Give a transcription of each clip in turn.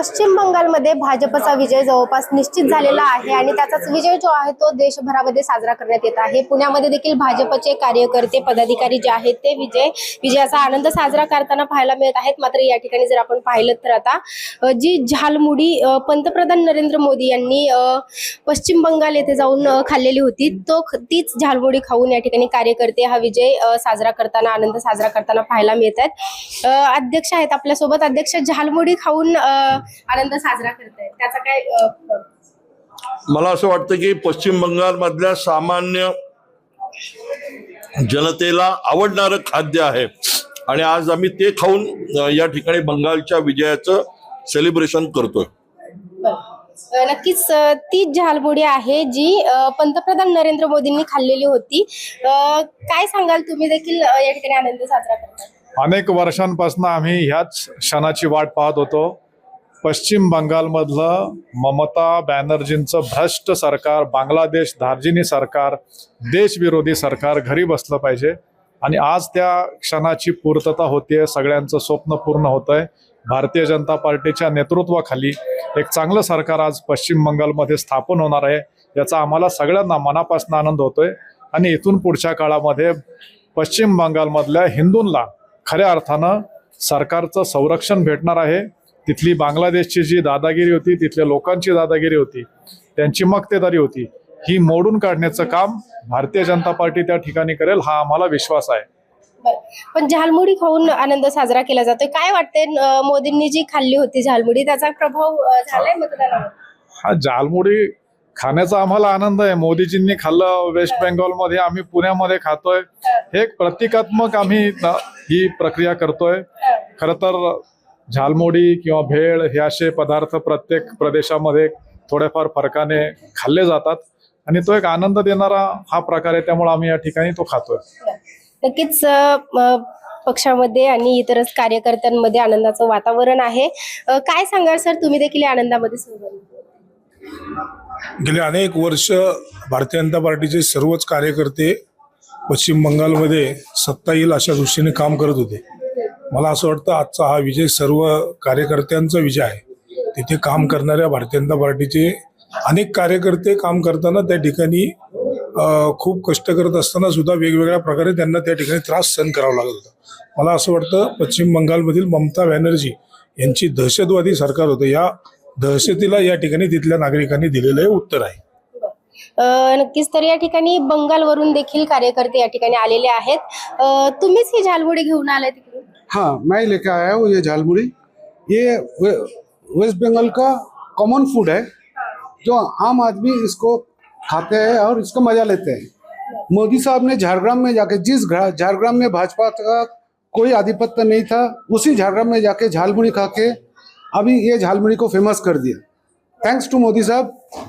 पश्चिम बंगालमध्ये भाजपचा विजय जवळपास निश्चित झालेला आहे आणि त्याचाच विजय जो आहे तो देशभरामध्ये साजरा करण्यात येत आहे। पुण्यामध्ये देखील भाजपचे कार्यकर्ते पदाधिकारी जे आहेत ते विजयाचा आनंद साजरा करताना पाहायला मिळत आहेत। मात्र या ठिकाणी जर आपण पाहिलं तर आता जी झालमुडी पंतप्रधान नरेंद्र मोदी यांनी पश्चिम बंगाल येथे जाऊन खाल्लेली होती तीच झालमुडी खाऊन या ठिकाणी कार्यकर्ते हा विजय साजरा करताना आनंद साजरा करताना पाहायला मिळत आहेत। अध्यक्ष आहेत आपल्या सोबत, अध्यक्ष झालमुडी खाऊन आनंद साजरा करतायत, त्याचा काय? मला असं वाटतं की पश्चिम बंगाल मधल्या सामान्य जनतेला आवडणारं खाद्य आहे आणि आज आम्ही ते खाऊन या ठिकाणी बंगालच्या विजयाचं सेलिब्रेशन करतोय। नक्कीच ती झालमुडी आहे जी पंतप्रधान नरेंद्र मोदींनी खाल्लेली होती। काय सांगाल, तुम्ही देखील या ठिकाणी आनंद साजरा करताय? अनेक वर्षांपासून आम्ही ह्याच क्षणाची वाट पाहत होतो। पश्चिम बंगालमधलं ममता बॅनर्जींचं भ्रष्ट सरकार, बांगलादेश धार्जिनी सरकार, देशविरोधी सरकार घरी बसलं पाहिजे आणि आज त्या क्षणाची पूर्तता होते। सगळ्यांचं स्वप्न पूर्ण होतंय। भारतीय जनता पार्टीच्या नेतृत्वाखाली एक चांगलं सरकार आज पश्चिम बंगालमध्ये स्थापन होणार आहे, याचा आम्हाला सगळ्यांना मनापासून आनंद होतोय आणि इथून पुढच्या काळामध्ये पश्चिम बंगालमधल्या हिंदूंना खऱ्या अर्थानं सरकारचं संरक्षण भेटणार आहे। तिथली बांगलादेशची जी दादागिरी होती, तिथल्या लोकांची दादागिरी होती, त्यांची मक्तेदारी होती, ही मोडून काढण्याचं काम भारतीय जनता पार्टी त्या ठिकाणी करेल, हा आम्हाला विश्वास आहे। पण झालमुडी खाऊन आनंद साजरा केला जातोय, काय वाटतंय? मोदींनी जी खाल्ली होती झालमुडी, त्याचा प्रभाव झालाय मतदानावर? हा झालमुडी खाण्याचा आम्हाला आनंद आहे। मोदीजींनी खाल्लं वेस्ट बेंगॉलमध्ये, आम्ही पुण्यामध्ये खातोय। हे एक प्रतिकात्मक आम्ही ही प्रक्रिया करतोय। खरं तर झालमुडी किंवा भेळ हे असे पदार्थ प्रत्येक प्रदेशामध्ये थोडेफार फरकाने खाल्ले जातात आणि तो एक आनंद देणारा हा प्रकार आहे, त्यामुळे आम्ही या ठिकाणी तो खातोय। नक्कीच पक्षामध्ये आणि इतरच कार्यकर्त्यांमध्ये आनंदाचं वातावरण आहे। काय सांगाल सर, तुम्ही देखील या आनंदामध्ये सहभागी? गेले अनेक वर्ष भारतीय जनता पार्टीचे सर्वच कार्यकर्ते पश्चिम बंगालमध्ये सत्ता येईल अशा दृष्टीने काम करत होते। मला असं वाटतं आजचा हा विजय सर्व कार्यकर्त्यांचा विजय आहे। तिथे काम करणाऱ्या भारतीय जनता पार्टीचे अनेक कार्यकर्ते काम करताना त्या ठिकाणी खूप कष्ट करत असताना सुद्धा वेगवेगळ्या प्रकारे त्यांना त्या ठिकाणी त्रास सहन करावा लागत होता। मला असं वाटतं पश्चिम बंगालमधील ममता बॅनर्जी यांची दहशतवादी सरकार होतं, या दहशतीला या ठिकाणी तिथल्या नागरिकांनी दिलेलं हे उत्तर आहे। नक्कीच, तर या ठिकाणी बंगालवरून देखील कार्यकर्ते या ठिकाणी आलेले आहेत। तुम्हीच ही झालमुडी घेऊन आलाय तिकडे? हाँ, मैं लेके आया हूँ ये झालमुड़ी। ये वेस्ट बंगाल का कॉमन फूड है जो आम आदमी इसको खाते हैं और इसका मजा लेते हैं। मोदी साहब ने झारग्राम में जाके, जिस झारग्राम में भाजपा का कोई आधिपत्य नहीं था, उसी झारग्राम में जाके झालमुड़ी खा के अभी ये झालमुड़ी को फेमस कर दिया। थैंक्स टू मोदी साहब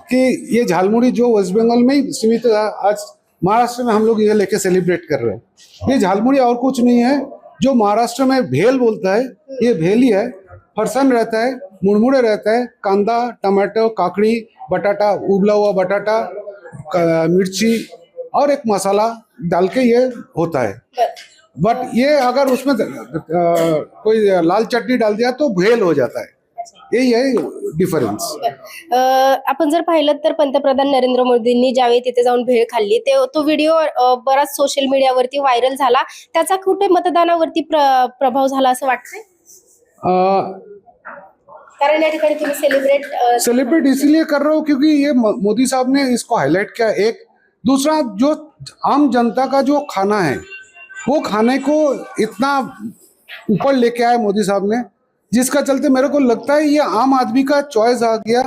कि ये झालमुड़ी जो वेस्ट बंगाल में ही सीमित है, आज महाराष्ट्र में हम लोग ये लेके सेलिब्रेट कर रहे हैं। ये झालमुड़ी और कुछ नहीं है, जो महाराष्ट्र में भेल बोलता है, ये भेल ही है। फरसान रहता है, मुड़मुड़े रहता है, कांदा, टमाटो, काकड़ी, बटाटा, उबला हुआ बटाटा, मिर्ची और एक मसाला डाल के ये होता है। बट ये अगर उसमें कोई लाल चटनी डाल दिया तो भेल हो जाता है। यही है डिफरन्स। आपण जर पाहिलं तर पंतप्रधान नरेंद्र मोदींनी ज्यावेळी तिथे जाऊन भेळ खाल्ली तो व्हिडिओ बराच सोशल मीडियावरती व्हायरल झाला, त्याचा कुठे मतदानावरती प्रभाव झाला असं वाटतंय? कारण या ठिकाणी तुम्ही सेलिब्रेट इसलिए कर रहा हूँ क्योंकि ये मोदी साहब ने इसको हाईलाइट किया। एक दूसरा, जो आम जनता का जो खाना है वो खाने को इतना ऊपर लेके आए मोदी साहब ने, जिसका चलते मेरे को लगता है ये आम आदमी का चॉइस आ गया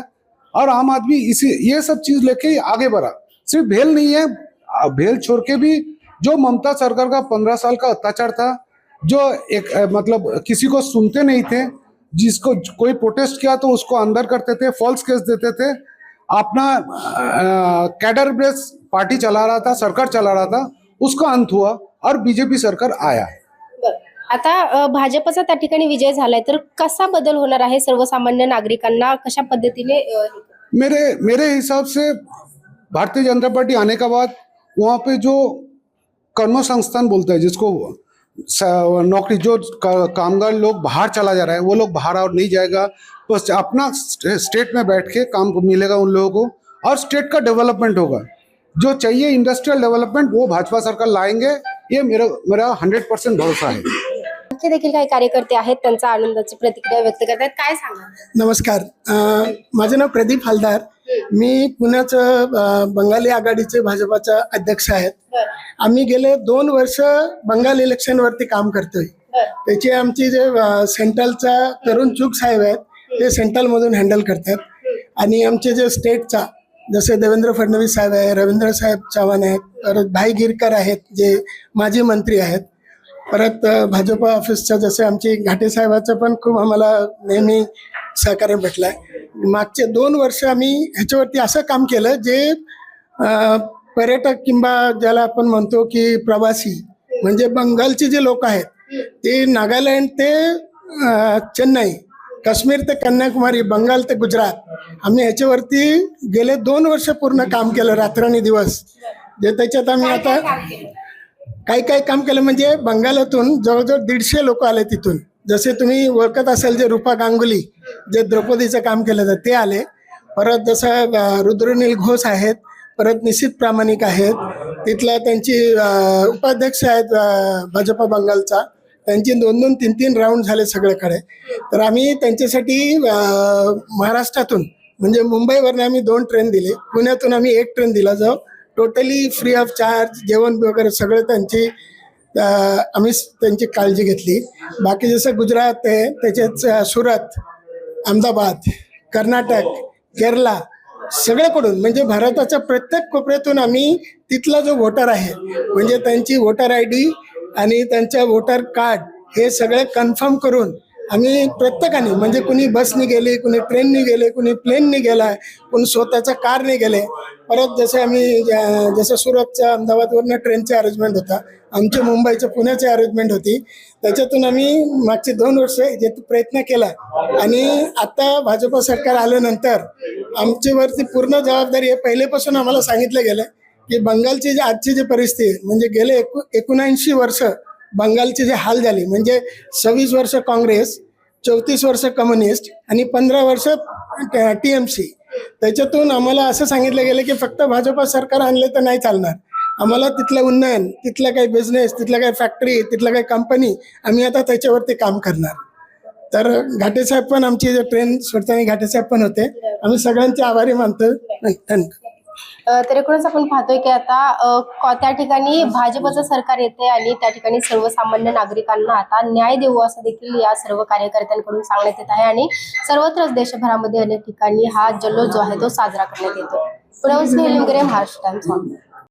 और आम आदमी इसी ये सब चीज लेके आगे बढ़ा। सिर्फ भेल नहीं है, भेल छोड़ के भी जो ममता सरकार का 15 साल का अत्याचार था, जो एक मतलब किसी को सुनते नहीं थे, जिसको कोई प्रोटेस्ट किया तो उसको अंदर करते थे, फॉल्स केस देते थे, अपना कैडर बेस पार्टी चला रहा था, सरकार चला रहा था, उसका अंत हुआ और बीजेपी सरकार आया। आता भाजपचा त्या ठिकाणी विजय झालाय, तर कसा बदल होणार आहे सर्वसामान्य नागरिकांना, कशा पद्धतीने? मेरे हिसाब से भारतीय जनता पार्टी आने के बाद वहाँ पे जो कर्म संस्थान बोलते हैं, जिसको नौकरी जो कामगार लोग बाहर चला जा रहा है, वो लोग बाहर और नहीं जाएगा। बस अपना स्टेट में बैठ के काम को मिलेगा उन लोगों को और स्टेट का डेवलपमेंट होगा। जो चाहिए इंडस्ट्रियल डेवलपमेंट वो भाजपा सरकार लाएंगे, ये मेरा 100% भरोसा है। आणखी देखील काही कार्यकर्ते आहेत, त्यांचा आनंदाची प्रतिक्रिया व्यक्त करतात. काय सांगा? नमस्कार. माझे नाव प्रदीप हलदार. मी पुण्याचं बंगाली आघाडीचे भाजपाचा अध्यक्ष आहेत. आम्ही गेले 2 वर्ष बंगाल इलेक्शनवरती काम करतोय. त्याची आमची जे सेंट्रलचा तरुण चूक साहेब आहेत ते सेंट्रलमधून हँडल करतात आणि आमचे जे स्टेटचा जसे देवेंद्र फडणवीस साहेब आहे, रवींद्र साहेब चव्हाण आहेत, परत भाई गिरकर आहेत जे माजी मंत्री आहेत, परत भाजपा ऑफिसच्या जसे आमचे घाटे साहेबाचं पण खूप आम्हाला नेहमी सहकार्य भेटलं आहे. मागचे 2 वर्ष आम्ही ह्याच्यावरती असं काम केलं जे पर्यटक किंवा ज्याला आपण म्हणतो की प्रवासी म्हणजे बंगालचे जे लोक आहेत ते नागालँड ते चेन्नई, काश्मीर ते कन्याकुमारी, बंगाल ते गुजरात आम्ही ह्याच्यावरती गेले 2 वर्ष पूर्ण काम केलं रात्रंदिवस. जे त्याच्यात आम्ही आता काही काम केलं म्हणजे बंगालातून जवळजवळ 150 लोक आले तिथून. जसे तुम्ही ओळखत असाल जे रूपा गांगुली जे द्रौपदीचं काम केलं तर ते आले. परत जसं रुद्रनील घोष आहेत, परत निशित प्रामाणिक आहेत, तिथला त्यांची उपाध्यक्ष आहेत भाजपा बंगालचा, त्यांची 2-2, 3-3 राऊंड झाले सगळीकडे. तर आम्ही त्यांच्यासाठी महाराष्ट्रातून म्हणजे मुंबईवरून आम्ही 2 ट्रेन दिले, पुण्यातून आम्ही 1 ट्रेन दिला जो टोटली फ्री ऑफ चार्ज जेवण वगैरे सगळं त्यांची आम्ही त्यांची काळजी घेतली. बाकी जसं गुजरात आहे त्याच्यात सुरत, अहमदाबाद, कर्नाटक, केरला सगळ्याकडून म्हणजे भारताच्या प्रत्येक कोपऱ्यातून आम्ही तिथला जो वोटर आहे म्हणजे त्यांची वोटर ID आणि त्यांच्या वोटर कार्ड हे सगळे कन्फर्म करून आम्ही प्रत्येकाने म्हणजे कुणी बसने गेले, कुणी ट्रेनने गेले, कुणी प्लेनने गेला, कुणी स्वतःच्या कारने गेले. परत जसे आम्ही जसं सुरतच्या अहमदाबादवरनं ट्रेनचे अरेंजमेंट होता, आमच्या मुंबईच्या पुण्याची अरेंजमेंट होती. त्याच्यातून आम्ही मागचे 2 वर्ष जे प्रयत्न केला आणि आता भाजपा सरकार आल्यानंतर आमच्यावरती पूर्ण जबाबदारी आहे. पहिलेपासून आम्हाला सांगितलं गेलं की बंगालची जी आजची जी परिस्थिती आहे म्हणजे गेले 79 वर्ष बंगालचे जे हाल झाले म्हणजे 26 वर्ष काँग्रेस, 34 वर्ष कम्युनिस्ट आणि 15 वर्ष TMC. त्याच्यातून आम्हाला असं सांगितलं गेलं की फक्त भाजपा सरकार आणले तर नाही चालणार, आम्हाला तिथलं उन्नयन, तिथलं काही बिझनेस, तिथलं काही फॅक्टरी, तिथलं काही कंपनी आम्ही आता त्याच्यावरती काम करणार. तर घाटे साहेब पण आमची जे ट्रेन सोडताना घाटे साहेब पण होते. आम्ही सगळ्यांचे आभारी मानतो. धन्यवाद. तर एकूणच आपण पाहतोय की आता त्या ठिकाणी भाजपचं सरकार येते आणि त्या ठिकाणी सर्वसामान्य नागरिकांना आता न्याय देऊ असं देखील या सर्व कार्यकर्त्यांकडून सांगण्यात येत आहे आणि सर्वत्रच देशभरामध्ये अनेक ठिकाणी हा जल्लोष जो आहे तो साजरा करण्यात येतो. पुण्याहून स्नेहल निमगरे, महाराष्ट्र टाइम्स.